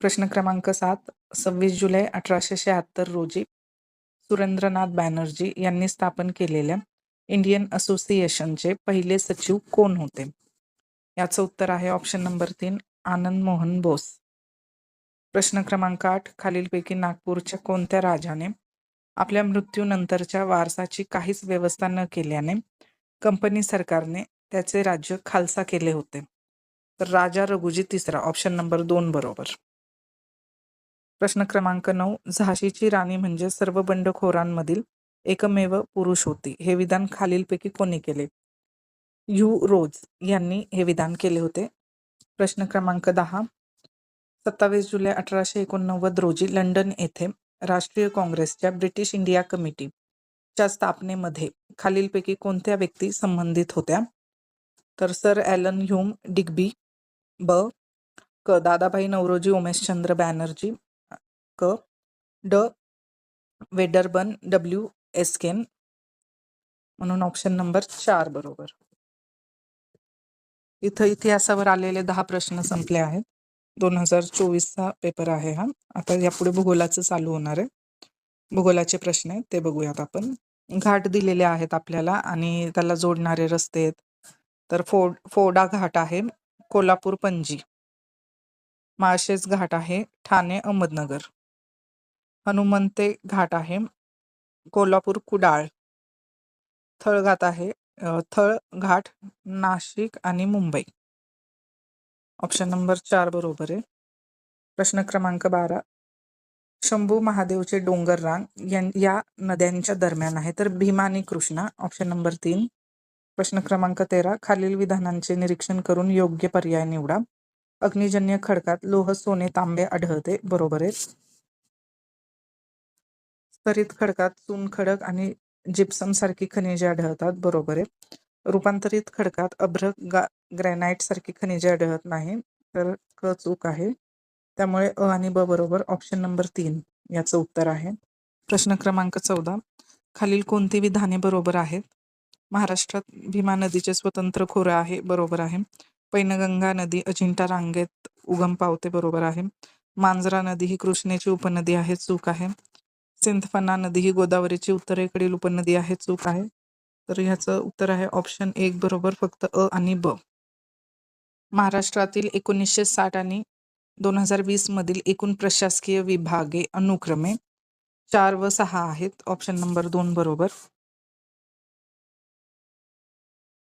प्रश्न क्रमांक 7. 26 जुलै 1876 रोजी सुरेंद्रनाथ बॅनर्जी यांनी स्थापन केलेल्या इंडियन असोसिएशनचे पहिले सचिव कोण होते? याचं उत्तर आहे ऑप्शन नंबर 3, आनंद मोहन बोस. प्रश्न क्रमांक 8. खालीलपैकी नागपूरच्या कोणत्या राजाने आपल्या मृत्यूनंतरच्या वारसाची काहीच व्यवस्था न केल्याने कंपनी सरकारने त्याचे राज्य खालसा केले होते? तर राजा रघुजी तिसरा, ऑप्शन नंबर 2 बरोबर. प्रश्न क्रमांक 9. झाशीची राणी म्हणजे सर्व बंडखोरांमधील एकमेव पुरुष होती, हे विधान खालीलपैकी कोणी केले? यू रोज यांनी हे विधान केले होते. प्रश्न क्रमांक 10. 27 जुलै 1889 रोजी लंडन येथे राष्ट्रीय काँग्रेसच्या ब्रिटिश इंडिया कमिटीच्या स्थापनेमध्ये खालीलपैकी कोणत्या व्यक्ती संबंधित होत्या? तर सर ॲलन ह्यूम डिग्बी, क. दादाभाई नौरोजी उमेशचंद्र बॅनर्जी, क. ड. वेडरबर्न डब्ल्यू एस्केन, म्हणून ऑप्शन नंबर 4 बरोबर. इथं इतिहासावर आलेले 10 प्रश्न संपले आहेत. 2024चा पेपर आहे हा. आता यापुढे भूगोलाचं चालू होणार आहे. भूगोलाचे प्रश्न आहेत ते बघूयात आपण. घाट दिलेले आहेत आपल्याला आणि त्याला जोडणारे रस्ते आहेत. तर फोडा घाट आहे कोल्हापूर पणजी. माळशेज घाट आहे ठाणे अहमदनगर. हनुमंते घाट आहे कोल्हापूर कुडाळ. थळ घाट नाशिक आणि मुंबई. ऑप्शन नंबर 4 बरोबर आहे. प्रश्न क्रमांक 12. शंभू महादेवचे डोंगर रांग या नद्यांच्या दरम्यान आहे, तर भीमा आणि कृष्णा. Option number 3. प्रश्न क्रमांक 13. खालील विधानांचे निरीक्षण करून योग्य पर्याय निवडा. अग्निजन्य खडकात लोह सोने तांबे आढळते, बरोबर आहे. स्तरित खडकात चुनखडक आणि जिप्सम सारखी खनिजे आढळतात, बरोबर आहे. रूपांतरित खडकात अभ्रक ग्रॅनाइट सारखी खनिजे आढळत नाही, तर क चूक आहे. त्यामुळे अ आणि ब बरोबर. ऑप्शन नंबर 3 याचं उत्तर आहे. प्रश्न क्रमांक 14. खालील कोणती विधाने बरोबर आहेत? महाराष्ट्रात भीमा नदीचे स्वतंत्र खोरं आहे, बरोबर आहे. पैनगंगा नदी अजिंठा रांगेत उगम पावते, बरोबर आहे. मांजरा नदी ही कृष्णेची उपनदी आहे, चूक आहे. सिंधफणा नदी ही गोदावरीची उत्तरेकडील उपनदी आहे, चूक आहे. तर ह्याचं उत्तर आहे ऑप्शन 1 बरोबर, फक्त अ आणि ब. महाराष्ट्रातील 1960 आणि 2020 मधील एकूण प्रशासकीय विभागे अनुक्रमे 4 व 6 आहेत, ऑप्शन नंबर 2 बरोबर.